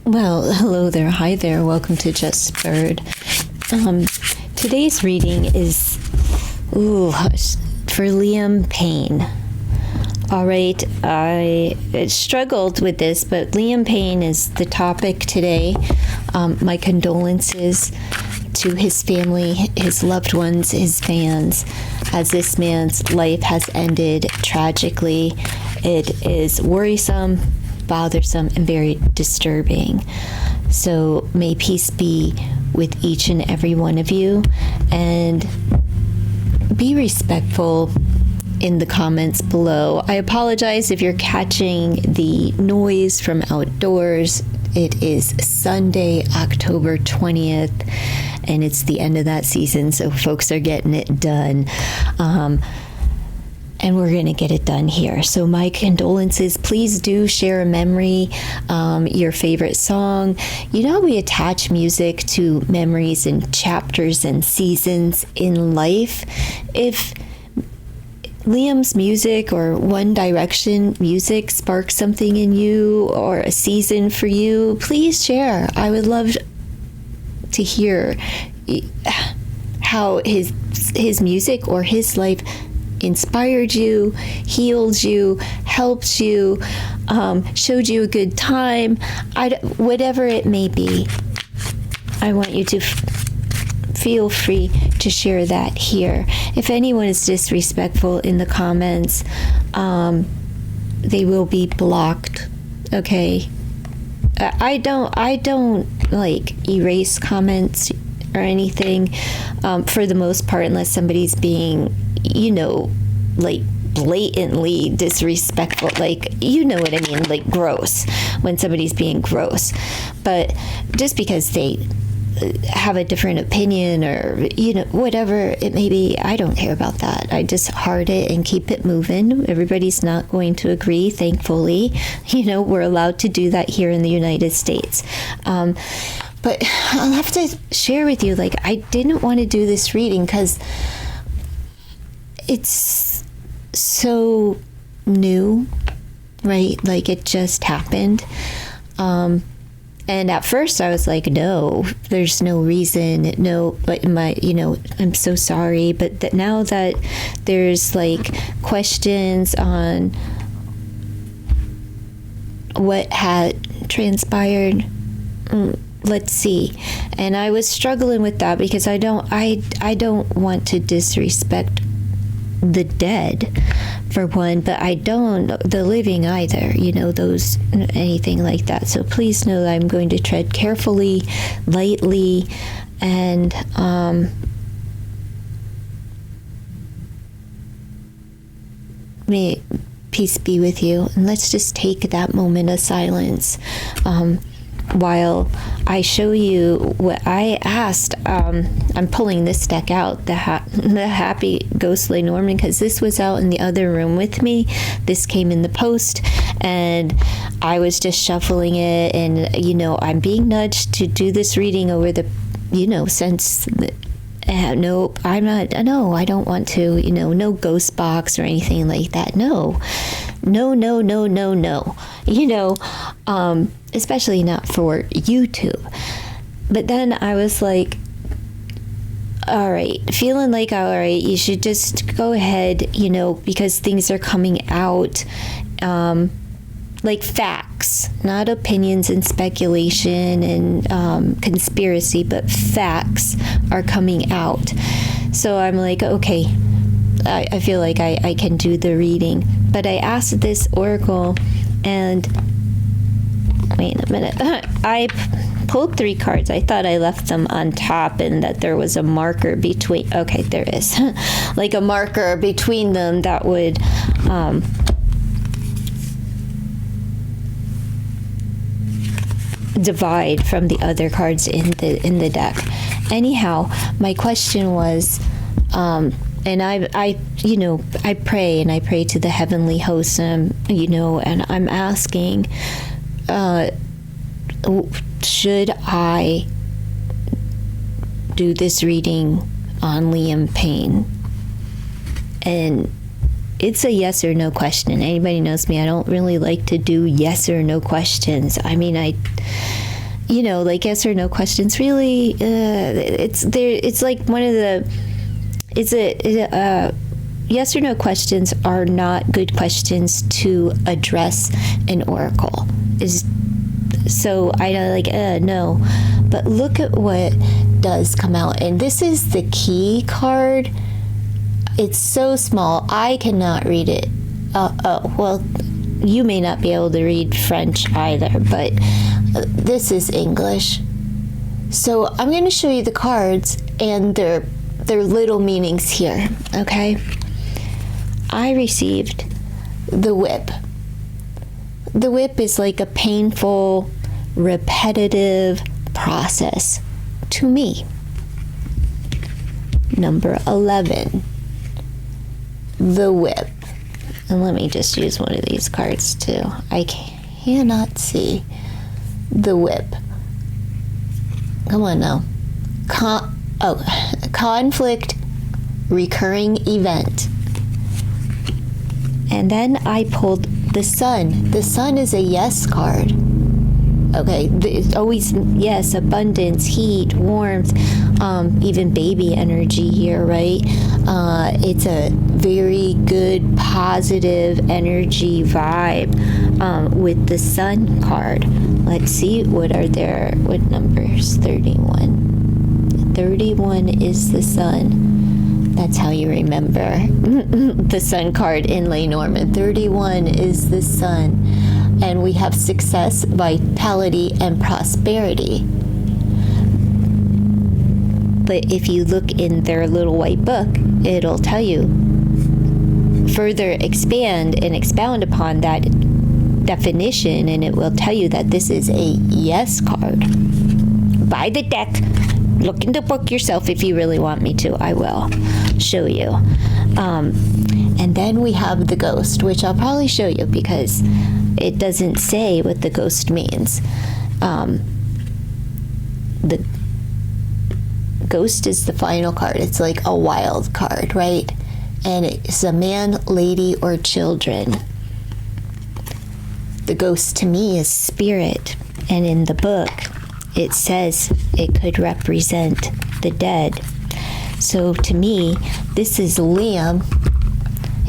Well, hello there, hi there, welcome to Just Bird. Today's reading is for Liam Payne. All right, I struggled with this, but Liam Payne is the topic today. My condolences to his family, his loved ones, his fans, as this man's life has ended tragically. It is worrisome, bothersome, and very disturbing. So may peace be with each and every one of you, and be respectful in the comments below. I apologize if you're catching the noise from outdoors. It is Sunday, October 20th, and it's the end of that season, so folks are getting it done. And we're going to get it done here. So my condolences. Please do share a memory, your favorite song. You know, we attach music to memories and chapters and seasons in life. If Liam's music or One Direction music sparks something in you or a season for you, please share. I would love to hear how his music or his life inspired you, healed you, helped you, showed you a good time, whatever it may be. I want you to feel free to share that here. If anyone is disrespectful in the comments, they will be blocked. Okay. I don't like erase comments or anything, for the most part, unless somebody's being, like blatantly disrespectful, like, you know what I mean, like gross, when somebody's being gross. But just because they have a different opinion or, whatever it may be, I don't care about that. I just heart it and keep it moving. Everybody's not going to agree, thankfully. We're allowed to do that here in the United States. But I'll have to share with you, like, I didn't want to do this reading because it's so new, right? Like, it just happened. And at first I was like, no, there's no reason. No, but I'm so sorry. But now that there's like questions on what had transpired, let's see. And I was struggling with that because I don't want to disrespect the dead, for one, but I don't the living either, those, anything like that. So please know that I'm going to tread carefully, lightly, and may peace be with you. And let's just take that moment of silence while I show you what I asked. I'm pulling this deck out, the Happy Ghostly Norman, because this was out in the other room with me. This came in the post, and I was just shuffling it, and I'm being nudged to do this reading over the, since nope, I'm not, no, I don't want to, no ghost box or anything like that. No, especially not for YouTube. But then I was like, all right, feeling like, all right, you should just go ahead, because things are coming out, like facts, not opinions and speculation and conspiracy, but facts are coming out. So I'm like, okay, I feel like I can do the reading. But I asked this oracle, and wait a minute, I pulled 3 cards. I thought I left them on top and that there was a marker between. Okay, there is. Like a marker between them that would divide from the other cards in the deck. Anyhow, my question was, and I pray, and I pray to the heavenly hosts, and I'm asking, should I do this reading on Liam Payne? And it's a yes or no question. Anybody knows me, I don't really like to do yes or no questions. I mean, like yes or no questions. Really, it's there. It's like one of the. Yes or no questions are not good questions to address an oracle. So I don't no, but look at what does come out, and this is the key card. It's so small I cannot read it. Well, you may not be able to read French either, but this is English. So I'm going to show you the cards and their little meanings here. Okay. I received the whip. The whip is like a painful, repetitive process to me. Number 11, the whip. And let me just use one of these cards too. I cannot see the whip. Come on now. Conflict, recurring event. And then I pulled the sun. The sun is a yes card. Okay, it's always yes, abundance, heat, warmth, even baby energy here, right? It's a very good, positive energy vibe with the sun card. Let's see, what numbers? 31. 31 is the sun. That's how you remember the sun card in Lenormand. 31 is the sun. And we have success, vitality, and prosperity. But if you look in their little white book, it'll tell you, further expand and expound upon that definition, and it will tell you that this is a yes card. Buy the deck. Look in the book yourself if you really want me to. I will show you. And then we have the ghost, which I'll probably show you because it doesn't say what the ghost means. The ghost is the final card. It's like a wild card, right? And it's a man, lady, or children. The ghost to me is spirit. And in the book, it says it could represent the dead. So to me, this is Liam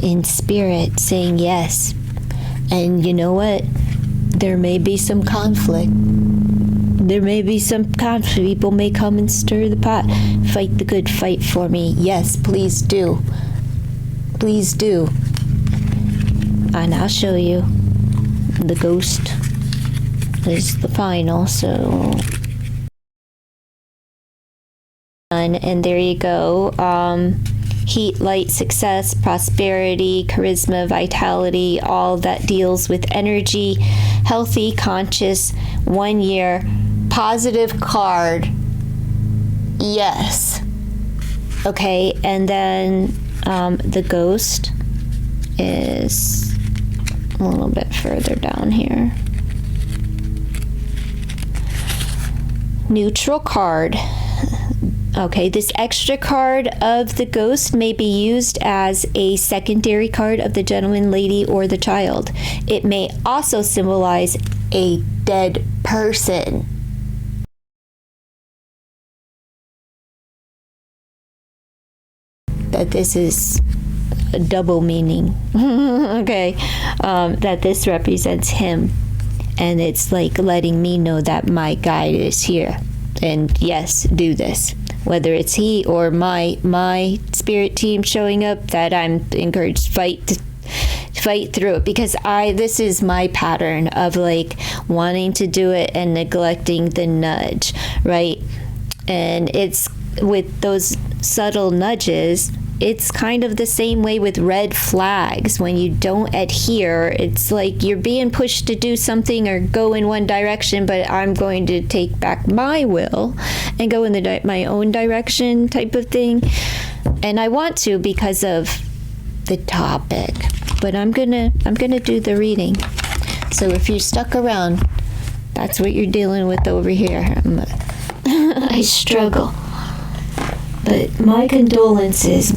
in spirit saying yes. And you know what? There may be some conflict. There may be some conflict. People may come and stir the pot. Fight the good fight for me. Yes, please do. Please do. And I'll show you. The ghost is the final, so. And there you go. Heat, light, success, prosperity, charisma, vitality, all that deals with energy, healthy, conscious, 1 year, positive card. Yes. Okay, and then the ghost is a little bit further down here. Neutral card. Okay, this extra card of the ghost may be used as a secondary card of the gentleman, lady, or the child. It may also symbolize a dead person. That this is a double meaning. Okay, that this represents him. And it's like letting me know that my guide is here. And yes, do this. Whether it's he or my spirit team showing up, that I'm encouraged to fight through it, because this is my pattern of like wanting to do it and neglecting the nudge, right? And it's with those subtle nudges, it's kind of the same way with red flags. When you don't adhere, it's like you're being pushed to do something or go in one direction, but I'm going to take back my will and go in my own direction type of thing. And I want to because of the topic, but I'm gonna do the reading. So if you're stuck around, that's what you're dealing with over here. I struggle. But my condolences,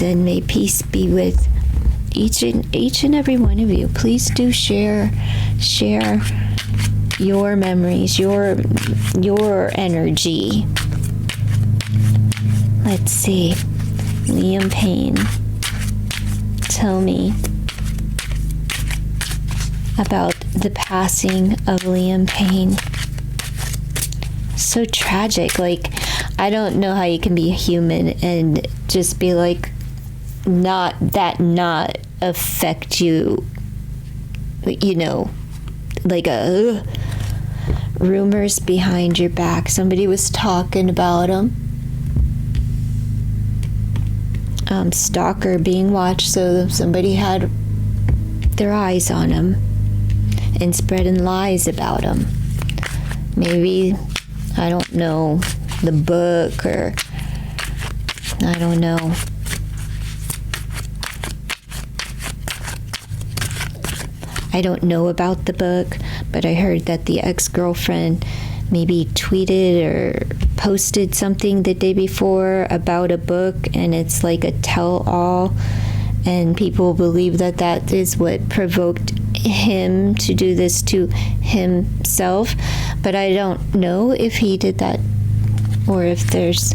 and may peace be with each and every one of you. Please do share your memories, your energy. Let's see. Liam Payne. Tell me about the passing of Liam Payne. So tragic. Like, I don't know how you can be human and just be like, not affect you, you know, like rumors behind your back. Somebody was talking about him. Stalker being watched, so somebody had their eyes on him and spreading lies about him. Maybe, I don't know, the book, or I don't know. I don't know about the book, but I heard that the ex-girlfriend maybe tweeted or posted something the day before about a book, and it's like a tell-all, and people believe that that is what provoked him to do this to himself. But I don't know if he did that or if there's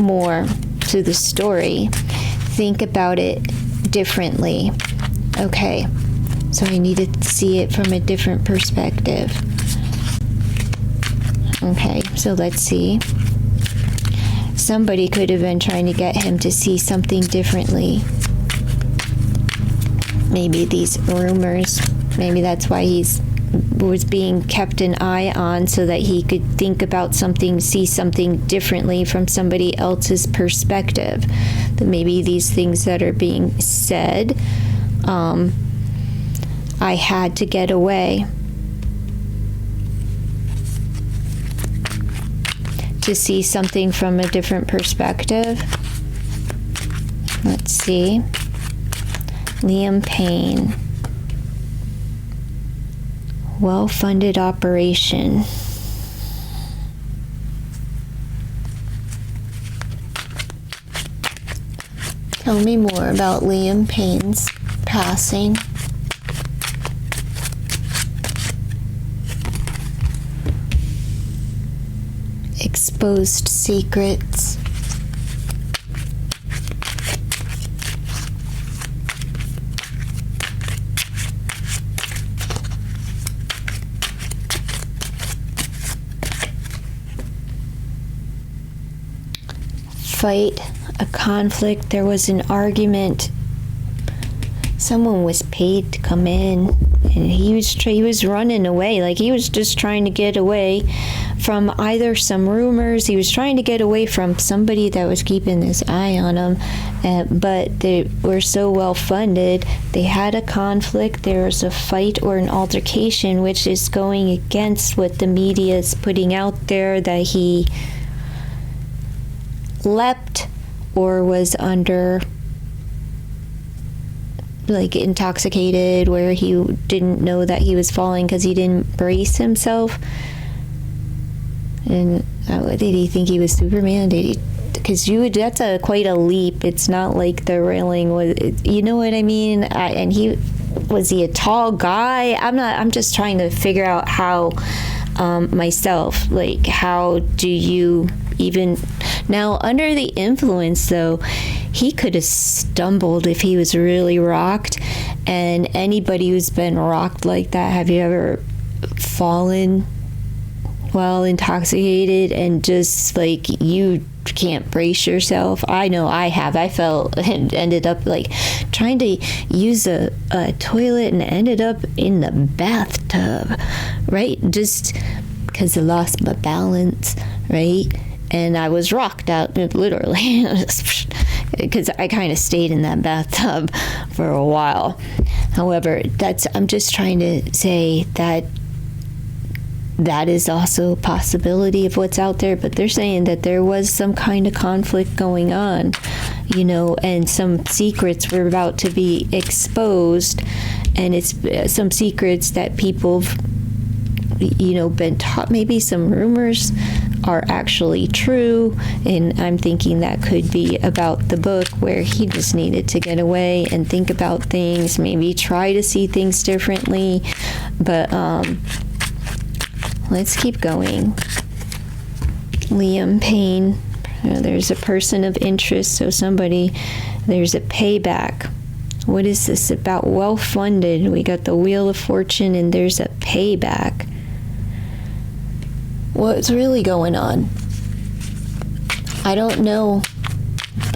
more to the story. Think about it differently. Okay, so I need to see it from a different perspective. Okay, so let's see. Somebody could have been trying to get him to see something differently. Maybe these rumors, maybe that's why was being kept an eye on, so that he could think about something, see something differently from somebody else's perspective. That maybe these things that are being said, I had to get away. To see something from a different perspective. Let's see. Liam Payne. Well-funded operation. Tell me more about Liam Payne's passing. Exposed secrets. Fight, a conflict, there was an argument. Someone was paid to come in, and he was running away. Like, he was just trying to get away from either some rumors. He was trying to get away from somebody that was keeping his eye on him, but they were so well funded. They had a conflict. There was a fight or an altercation, which is going against what the media is putting out there, that he leapt or was under, like, intoxicated, where he didn't know that he was falling because he didn't brace himself. And did he think he was Superman? Did he? Because that's quite a leap. It's not like the railing was, you know what I mean? And was he a tall guy? I'm just trying to figure out how, myself, like, how do you even, now under the influence though, he could have stumbled if he was really rocked. And anybody who's been rocked like that, have you ever fallen while intoxicated and just, like, you can't brace yourself? I know I have. I fell and ended up, like, trying to use a toilet and ended up in the bathtub, right? Just because I lost my balance, right? And I was rocked out, literally, because I kind of stayed in that bathtub for a while. However, I'm just trying to say that is also a possibility of what's out there, but they're saying that there was some kind of conflict going on, you know, and some secrets were about to be exposed, and it's some secrets that people, you know, been taught, maybe some rumors are actually true. And I'm thinking that could be about the book, where he just needed to get away and think about things, maybe try to see things differently. But let's keep going. Liam Payne, there's a person of interest, so somebody, there's a payback. What is this about? Well-funded. We got the Wheel of Fortune, and there's a payback. What's really going on? I don't know.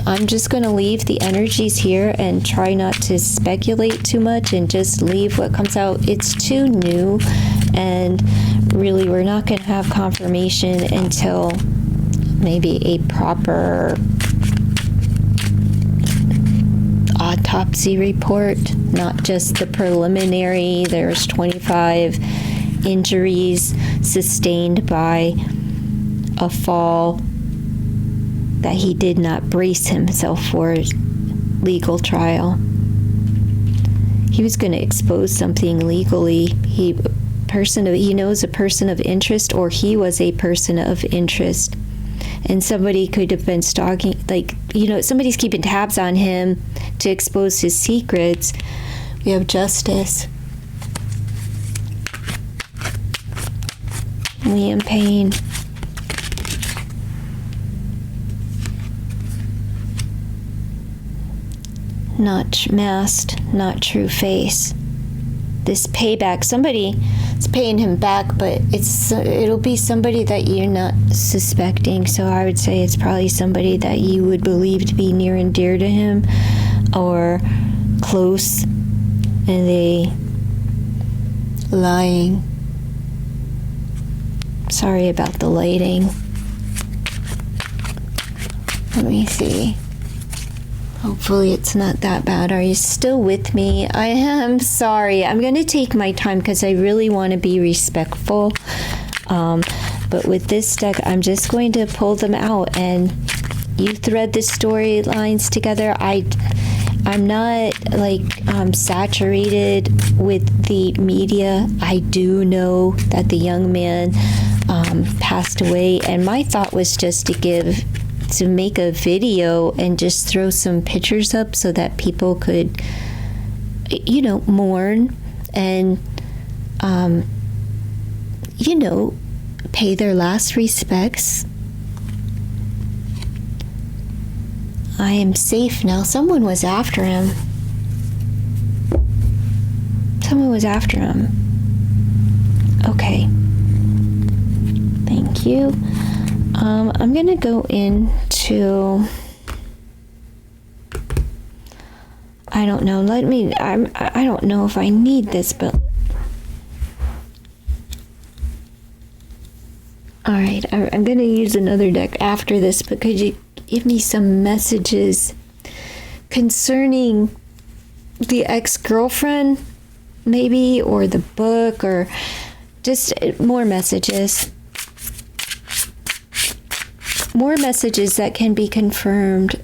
I'm just going to leave the energies here and try not to speculate too much and just leave what comes out. It's too new, and really we're not going to have confirmation until maybe a proper autopsy report, not just the preliminary. There's 25 injuries sustained by a fall that he did not brace himself for legal trial. He was going to expose something legally. He knows a person of interest, or he was a person of interest. And somebody could have been stalking, somebody's keeping tabs on him to expose his secrets. We have justice. Liam Payne. Not masked, not true face. This payback, somebody is paying him back, but it'll be somebody that you're not suspecting. So I would say it's probably somebody that you would believe to be near and dear to him, or close, and they lying. Sorry about the lighting. Let me see. Hopefully it's not that bad. Are you still with me? I am sorry. I'm going to take my time because I really want to be respectful. But with this deck, I'm just going to pull them out, and you thread the storylines together. I'm not saturated with the media. I do know that the young man passed away, and my thought was just to make a video and just throw some pictures up so that people could, mourn and, pay their last respects. I am safe now. Someone was after him. Okay. Thank you. I'm going to go into, I don't know, I don't know if I need this, but all right, I'm going to use another deck after this, but could you give me some messages concerning the ex-girlfriend, maybe, or the book, or just more messages? More messages that can be confirmed,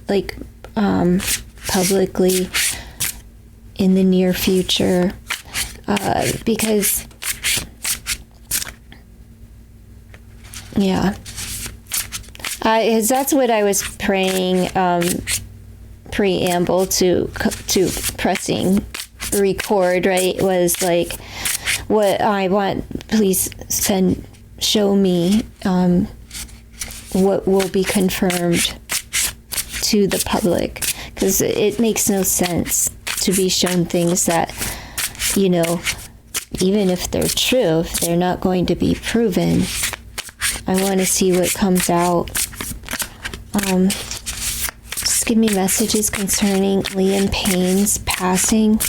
publicly in the near future, because, yeah, that's what I was praying, preamble to pressing record, right, was like, what I want, please show me, what will be confirmed to the public, because it makes no sense to be shown things that, even if they're true, if they're not going to be proven. I want to see what comes out. Just give me messages concerning Liam Payne's passing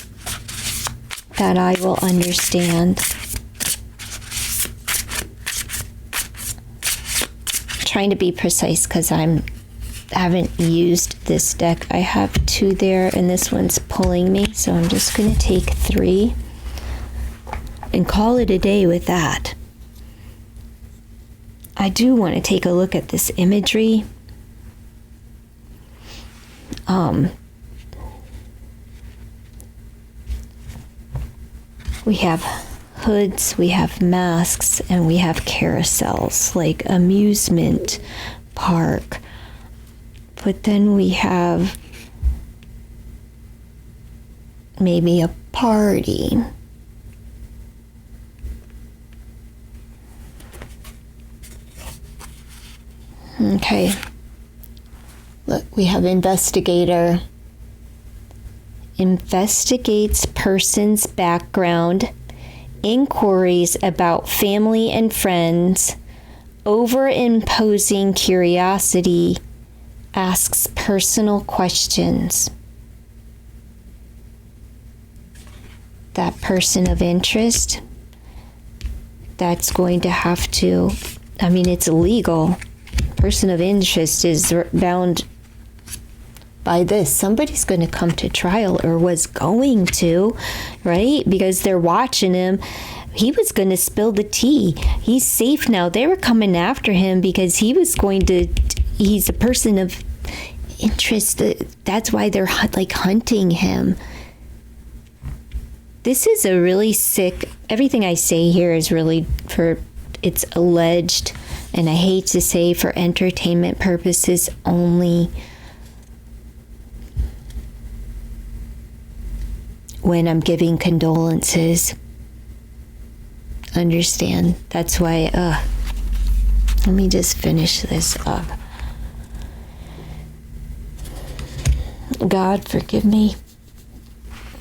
that I will understand. Trying to be precise because I haven't used this deck. I have 2 there, and this one's pulling me, so I'm just going to take 3 and call it a day with that. I do want to take a look at this imagery. We have hoods, we have masks, and we have carousels, like amusement park. But then we have maybe a party. Okay. Look, we have investigator. Investigates person's background, inquiries about family and friends, overimposing curiosity, asks personal questions. That person of interest, that's going to have to, I mean, it's illegal. Person of interest is bound by this. Somebody's going to come to trial, or was going to, right? Because they're watching him. He was going to spill the tea. He's safe now. They were coming after him because he's a person of interest. That's why they're like hunting him. This is a really sick, everything I say here is really it's alleged, and I hate to say for entertainment purposes only. When I'm giving condolences, understand. That's why, let me just finish this up. God, forgive me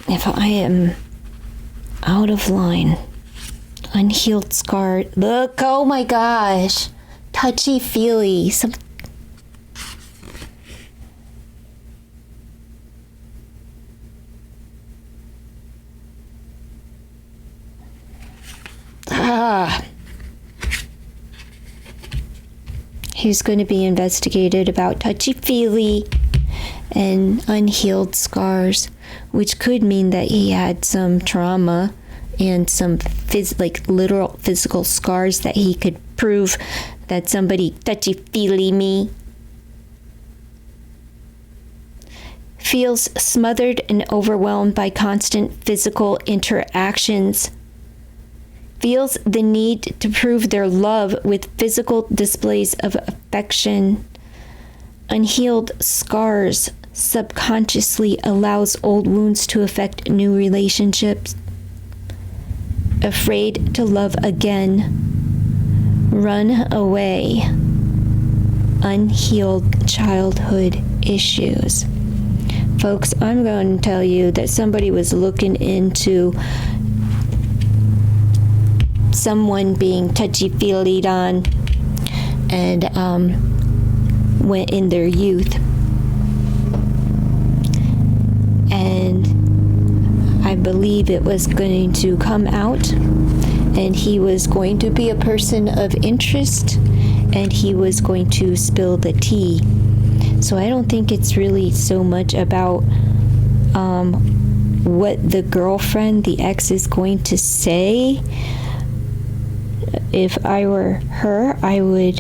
if I am out of line. Unhealed scar. Look, oh my gosh. Touchy-feely. He's going to be investigated about touchy-feely and unhealed scars, which could mean that he had some trauma and some literal physical scars that he could prove that somebody touchy-feely me. Feels smothered and overwhelmed by constant physical interactions. Feels the need to prove their love with physical displays of affection. Unhealed scars subconsciously allows old wounds to affect new relationships. Afraid to love again. Run away. Unhealed childhood issues. Folks, I'm going to tell you that somebody was looking into someone being touchy-feely'd on and went in their youth. And I believe it was going to come out, and he was going to be a person of interest, and he was going to spill the tea. So I don't think it's really so much about what the girlfriend, the ex, is going to say. If I were her, I would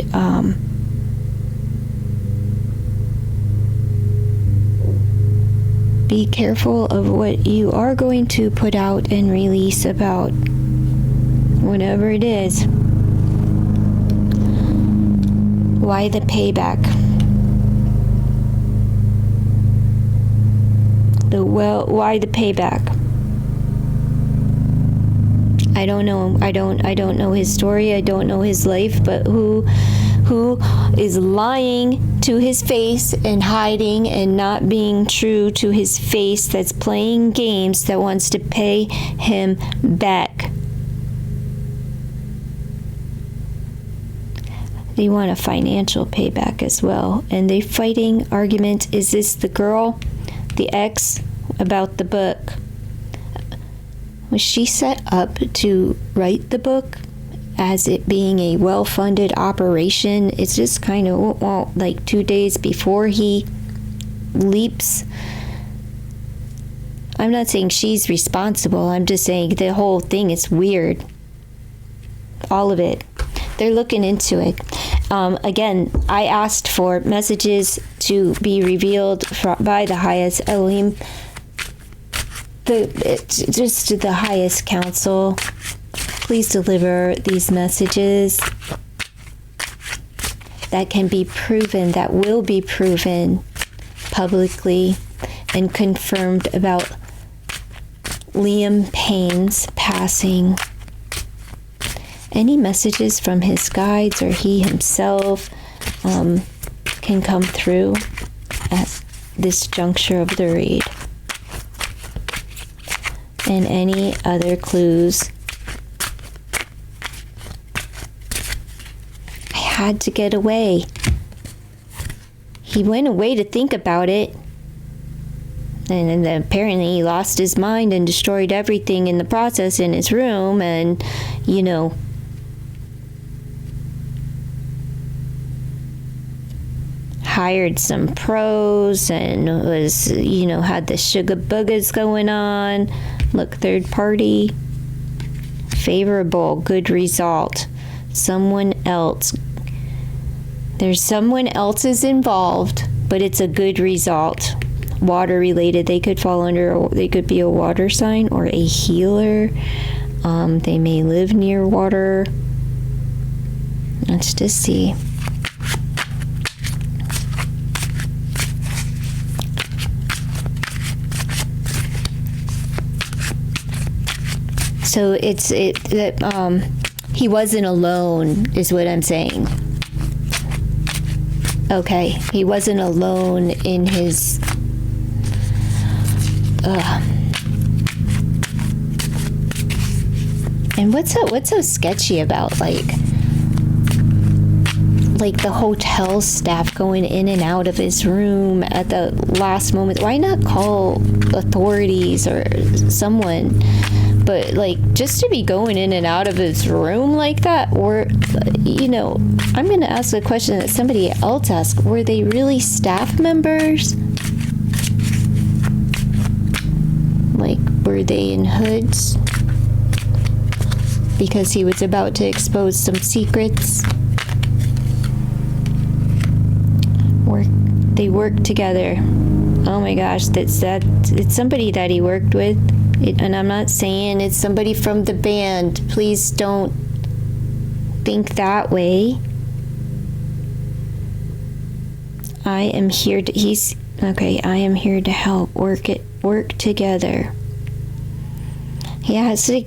be careful of what you are going to put out and release about whatever it is. Why the payback? Why the payback? I don't know. I don't know his story. I don't know his life. But who is lying to his face and hiding and not being true to his face? That's playing games. That wants to pay him back. They want a financial payback as well. And they fighting argument. Is this the girl, the ex, about the book? Was she set up to write the book as it being a well-funded operation? It's just kind of like 2 days before he leaps. I'm not saying she's responsible. I'm just saying the whole thing is weird. All of it. They're looking into it. Again, I asked for messages to be revealed by the highest Elohim, just the highest council, please deliver these messages that can be proven, that will be proven publicly and confirmed about Liam Payne's passing. Any messages from his guides or he himself can come through at this juncture of the read. And any other clues. I had to get away. He went away to think about it. And then apparently he lost his mind and destroyed everything in the process in his room. And, you know, hired some pros and was, you know, had the sugar boogers going on. Look, third party, favorable, good result. Someone else. There's someone else is involved, but it's a good result. Water related. They could fall under, they could be a water sign or a healer. They may live near water. Let's just see. So he wasn't alone, is what I'm saying. Okay, he wasn't alone in his. And what's so sketchy about like the hotel staff going in and out of his room at the last moment? Why not call authorities or someone? But like, just to be going in and out of his room like that, or, you know, I'm going to ask a question that somebody else asked. Were they really staff members? Like, were they in hoods? Because he was about to expose some secrets. They worked together. Oh my gosh, it's somebody that he worked with. And I'm not saying it's somebody from the band. Please don't think that way. I am here to help. Work together. He has to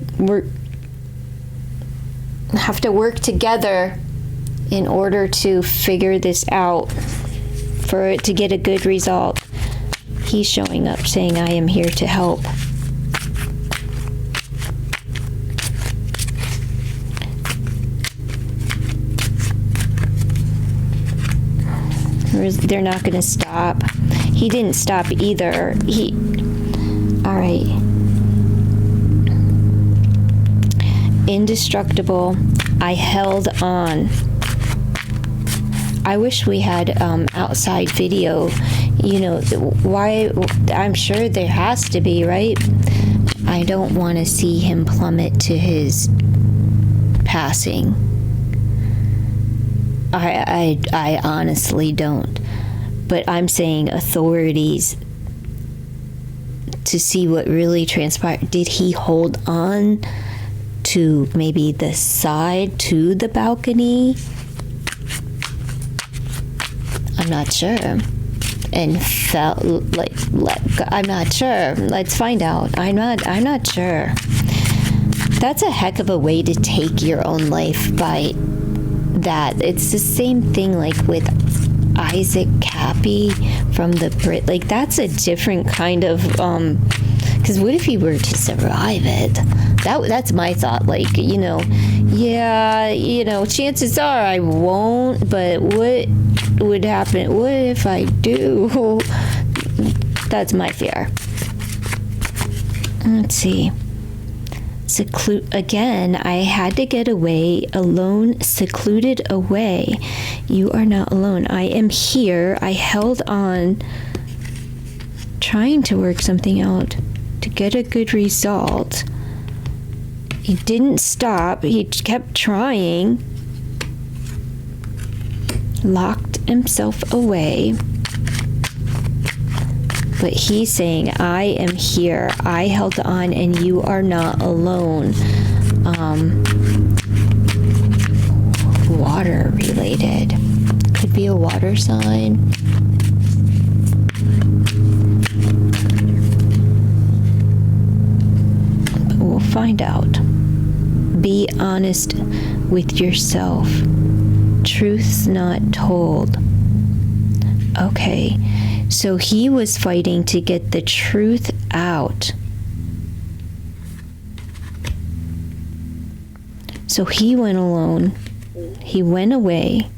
have to work together in order to figure this out, for it to get a good result. He's showing up saying, I am here to help. They're not going to stop. He didn't stop either. All right. Indestructible. I held on. I wish we had outside video. You know, why? I'm sure there has to be, right? I don't want to see him plummet to his passing. I honestly don't. But I'm saying authorities, to see what really transpired. Did he hold on to maybe the side to the balcony? I'm not sure. And felt like I'm not sure. Let's find out. I'm not sure. That's a heck of a way to take your own life by that. It's the same thing like with Isaac Cappy from the Brit. Like, that's a different kind of because what if he were to survive it? That's my thought. Like, you know, yeah, you know, chances are I won't, but what would happen? What if I do? That's my fear. Let's see. Again, I had to get away, alone, secluded away. You are not alone. I am here. I held on, trying to work something out to get a good result. He didn't stop. He kept trying. Locked himself away. But he's saying, I am here. I held on and you are not alone. water related. Could be a water sign. But we'll find out. Be honest with yourself. Truth's not told. Okay, so he was fighting to get the truth out. So he went alone. He went away.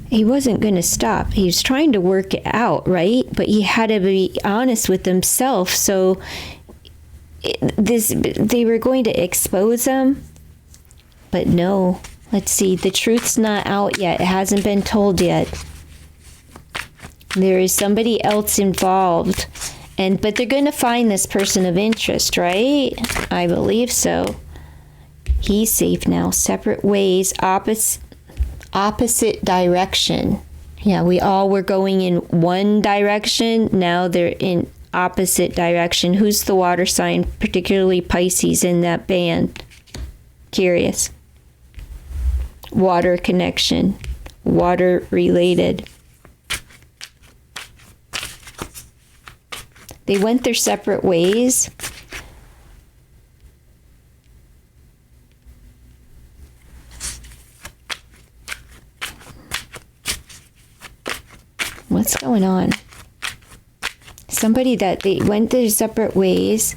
He wasn't going to stop. He was trying to work it out, right? But he had to be honest with himself. So they were going to expose him. But no. Let's see. The truth's not out yet. It hasn't been told yet. There is somebody else involved. But they're going to find this person of interest, right? I believe so. He's safe now. Separate ways, opposite direction. Yeah, we all were going in one direction. Now they're in opposite direction. Who's the water sign, particularly Pisces in that band? Curious. Water connection. Water related. They went their separate ways. What's going on? Somebody that they went their separate ways,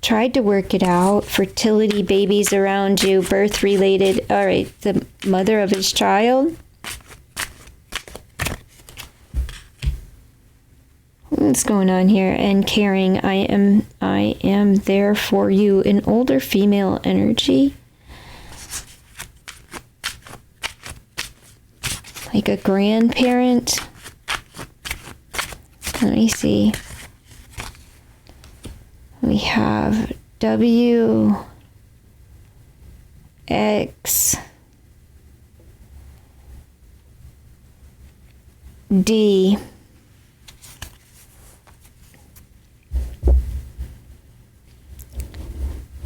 tried to work it out, fertility, babies around you, birth related. All right, the mother of his child. What's going on here? And caring, I am there for you. An older female energy. Like a grandparent. Let me see. We have W, X, D.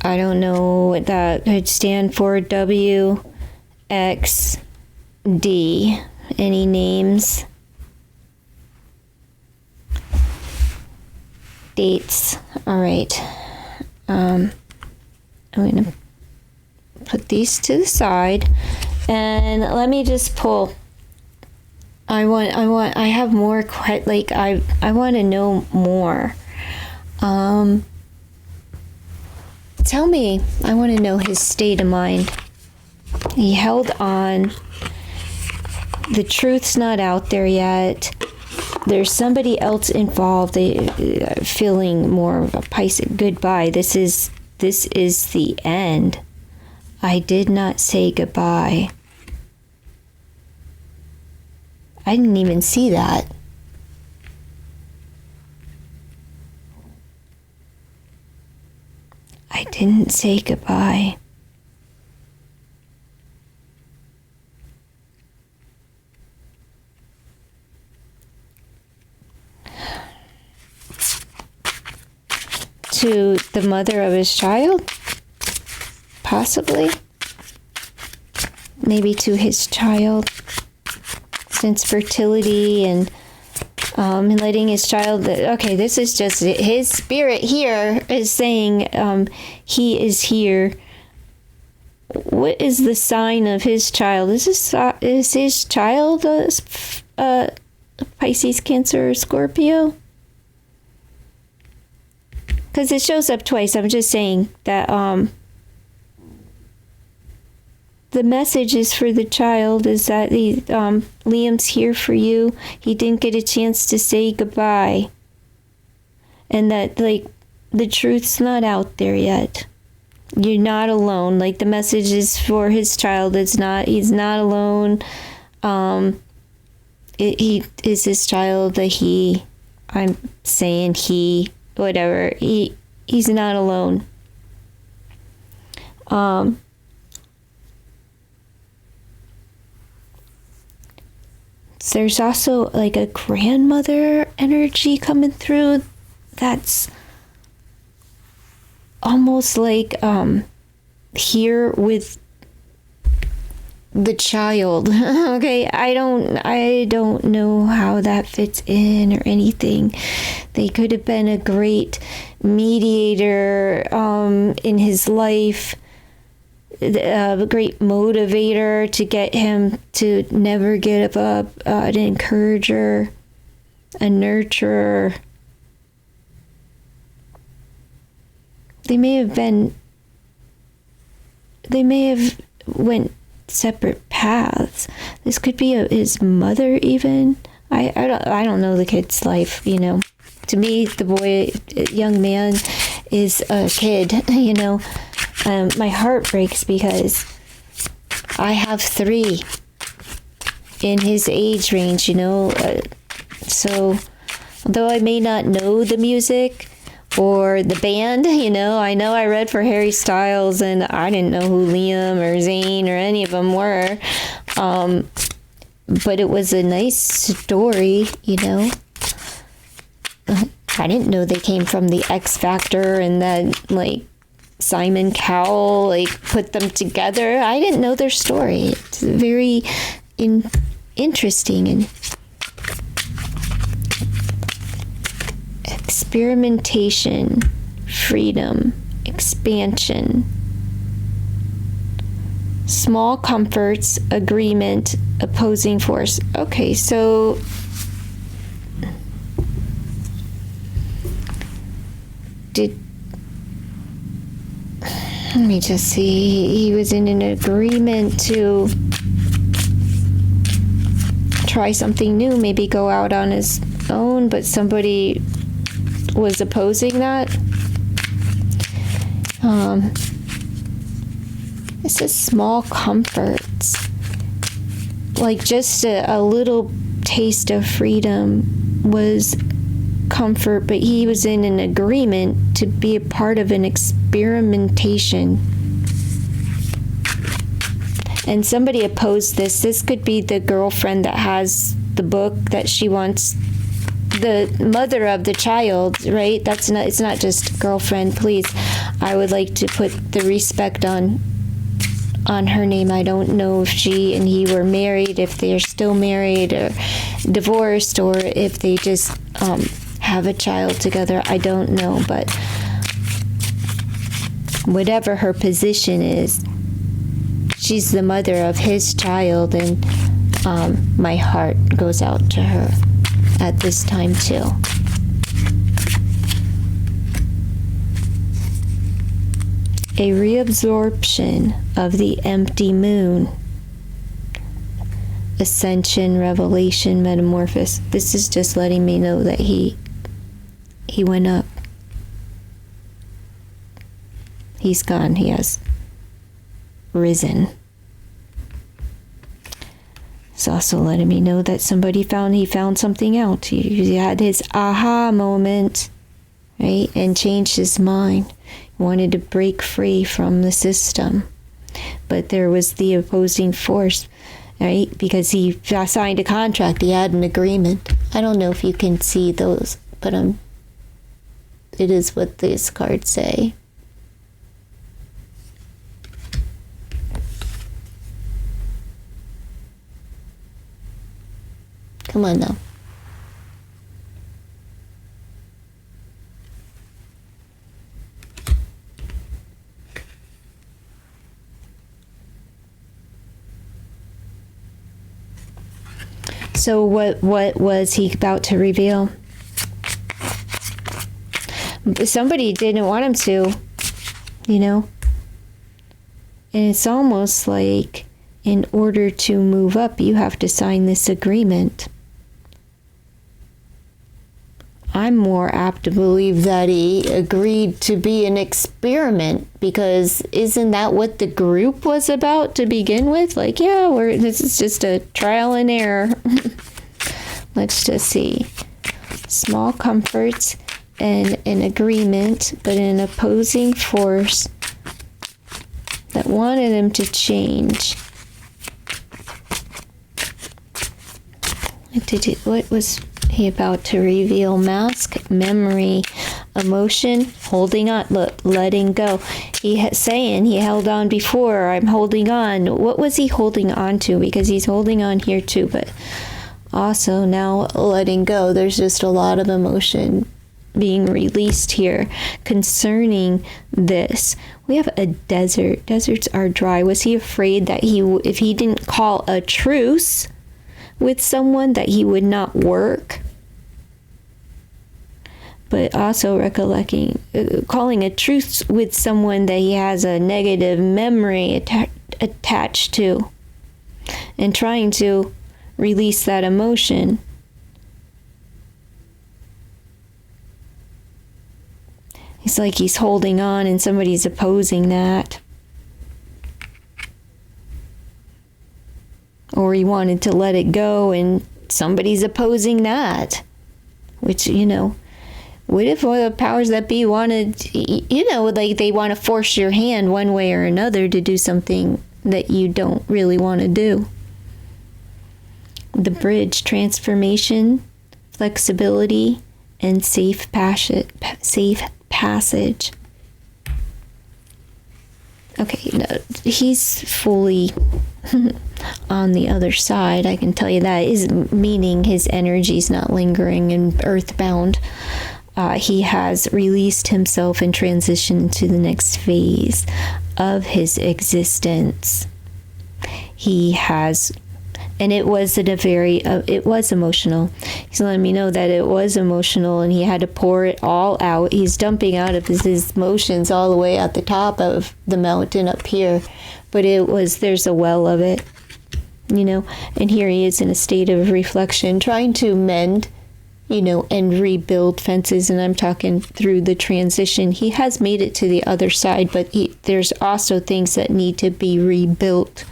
I don't know what that would stand for. W, X, D. Any names? Dates. All right. I'm going to put these to the side, and let me just pull. I have more. I want to know more. Tell me. I want to know his state of mind. He held on. The truth's not out there yet. There's somebody else involved. They feeling more of a Pisces goodbye. This is the end. I did not say goodbye. I didn't even see that. I didn't say goodbye. To the mother of his child? Possibly. Maybe to his child. Since fertility and letting his child... Okay, this is just... His spirit here is saying he is here. What is the sign of his child? Is his child Pisces, Cancer, or Scorpio? Because it shows up twice. I'm just saying that the message is for the child, is that Liam's here for you. He didn't get a chance to say goodbye. And that, the truth's not out there yet. You're not alone. The message is for his child. He's not alone. He is his child, I'm saying he... whatever, he's not alone. There's also a grandmother energy coming through. That's almost like here with the child. Okay, I don't know how that fits in or anything. They could have been a great mediator in his life, a great motivator to get him to never give up, an encourager, a nurturer. They may have went separate paths. This could be his mother even. I don't know the kid's life, you know. To me, the young man is a kid, you know. My heart breaks because I have 3 in his age range, you know. So although I may not know the music or the band, you know I read for Harry Styles, and I didn't know who Liam or Zayn or any of them were. But it was a nice story, you know. I didn't know they came from the X Factor and that, like, Simon Cowell, like, put them together. I didn't know their story. It's very interesting and experimentation, freedom, expansion, small comforts, agreement, opposing force. Okay, so let me just see. He was in an agreement to try something new, maybe go out on his own, but somebody was opposing that. It says small comforts, like just a little taste of freedom was comfort, but he was in an agreement to be a part of an experimentation. And somebody opposed this. This could be the girlfriend that has the book that she wants, the mother of the child, right? It's not just girlfriend, please. I would like to put the respect on her name. I don't know if she and he were married, if they're still married or divorced, or if they just have a child together. I don't know, but whatever her position is, she's the mother of his child, and my heart goes out to her at this time too. A reabsorption of the empty moon. Ascension, revelation, metamorphosis. This is just letting me know that he went up. He's gone. He has risen. It's also letting me know that he found something out. He had his aha moment, right? And changed his mind. He wanted to break free from the system. But there was the opposing force, right? Because he signed a contract. He had an agreement. I don't know if you can see those, but it is what these cards say. Come on now. So what was he about to reveal? Somebody didn't want him to, you know? And it's almost like in order to move up, you have to sign this agreement. I'm more apt to believe that he agreed to be an experiment, because isn't that what the group was about to begin with? Like, yeah, this is just a trial and error. Let's just see. Small comforts and an agreement, but an opposing force that wanted him to change. What was he about to reveal? Mask, memory, emotion, holding on, look, letting go. Saying he held on before, I'm holding on. What was he holding on to? Because he's holding on here too, but also now letting go. There's just a lot of emotion being released here concerning this. We have a desert. Deserts are dry. Was he afraid that if he didn't call a truce with someone, that he would not work? But also recollecting, calling a truce with someone that he has a negative memory attached to, and trying to release that emotion. It's like he's holding on and somebody's opposing that. Or he wanted to let it go and somebody's opposing that. Which, what if the powers that be wanted, like they want to force your hand one way or another to do something that you don't really want to do? The bridge, transformation, flexibility, and safe passage. Okay, no, he's fully on the other side. I can tell you that, is meaning his energy's not lingering and earthbound. He has released himself and transitioned to the next phase of his existence. He has, and it was it was emotional. He's letting me know that it was emotional and he had to pour it all out. He's dumping out of his emotions all the way at the top of the mountain up here. But there's a well of it, and here he is in a state of reflection, trying to mend, and rebuild fences. And I'm talking through the transition. He has made it to the other side, but there's also things that need to be rebuilt.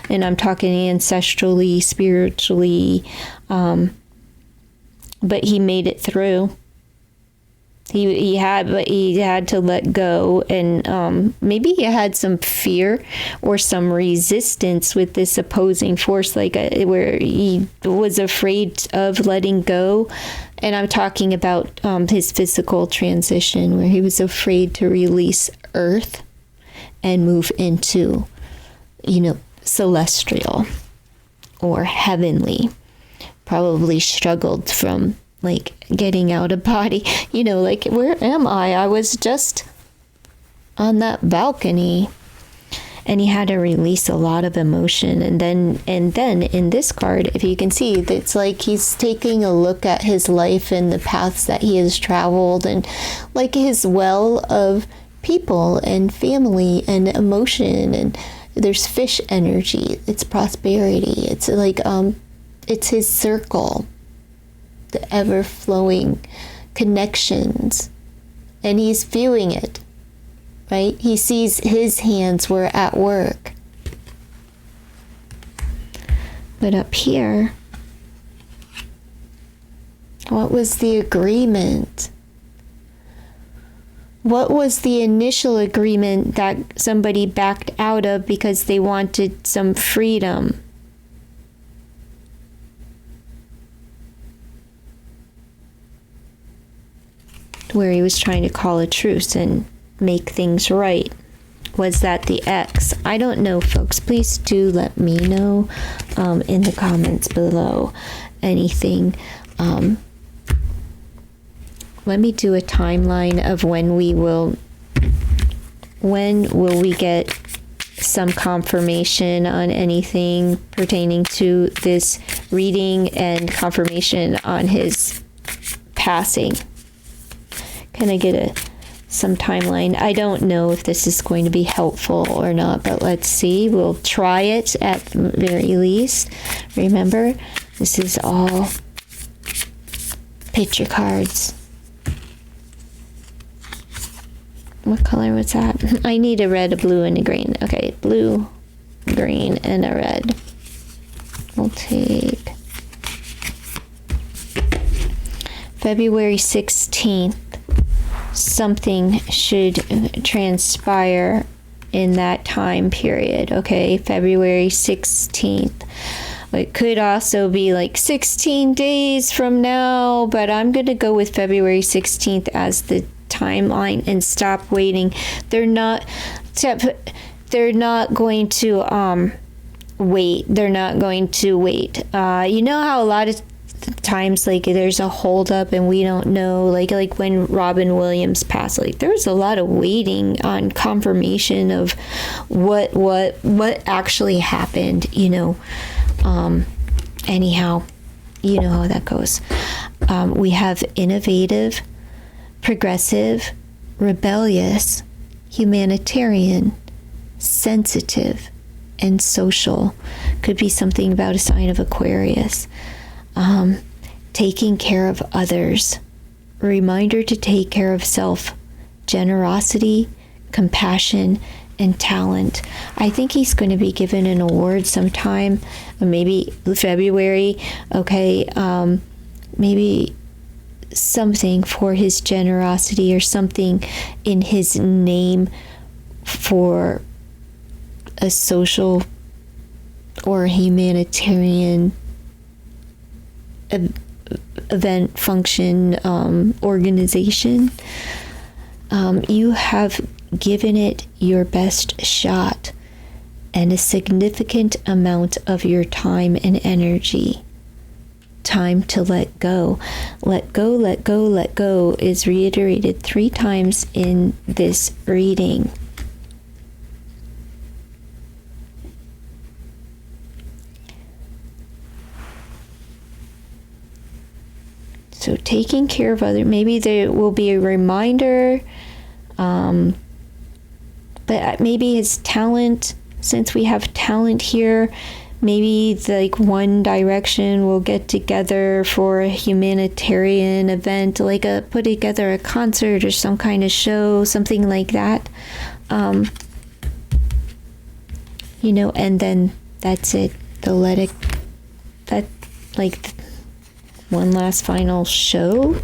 And I'm talking ancestrally, spiritually, but he made it through. He had to let go, and maybe he had some fear or some resistance with this opposing force, where he was afraid of letting go. And I'm talking about his physical transition, where he was afraid to release earth and move into, celestial or heavenly. Probably struggled from getting out of body, where am I? I was just on that balcony. And he had to release a lot of emotion. And then in this card, if you can see, it's like he's taking a look at his life and the paths that he has traveled, and his well of people and family and emotion. And there's fish energy. It's prosperity. It's it's his circle, the ever-flowing connections, and he's viewing it, right? He sees his hands were at work. But up here, what was the agreement? What was the initial agreement that somebody backed out of because they wanted some freedom? Where he was trying to call a truce and make things right. Was that the X? I don't know, folks. Please do let me know in the comments below anything. Let me do a timeline of when will we get some confirmation on anything pertaining to this reading and confirmation on his passing. Can I get some timeline? I don't know if this is going to be helpful or not, but let's see. We'll try it at the very least. Remember, this is all picture cards. What color was that? I need a red, a blue, and a green. Okay, blue, green, and a red. We'll take February 16th. Something should transpire in that time period. Okay, February 16th. It could also be 16 days from now, but I'm going to go with February 16th as the timeline and stop waiting. They're not going to wait. They're not going to wait. You know how a lot of times, like, there's a holdup and we don't know, like when Robin Williams passed, like there was a lot of waiting on confirmation of what actually happened, anyhow, you know how that goes. We have innovative, progressive, rebellious, humanitarian, sensitive, and social. Could be something about a sign of Aquarius. Taking care of others. Reminder to take care of self. Generosity, compassion, and talent. I think he's going to be given an award sometime, maybe February. Okay, maybe something for his generosity or something in his name for a social or humanitarian event, function, organization. You have given it your best shot and a significant amount of your time and energy. Time to let go. Let go, let go, let go is reiterated 3 times in this reading. So taking care of others, maybe there will be a reminder, but maybe his talent, since we have talent here, maybe like One Direction will get together for a humanitarian event, like put together a concert or some kind of show, something like that. And then that's it. They'll let it, that, like, one last final show.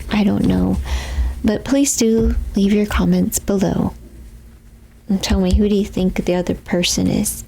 I don't know. But please do leave your comments below and tell me, who do you think the other person is?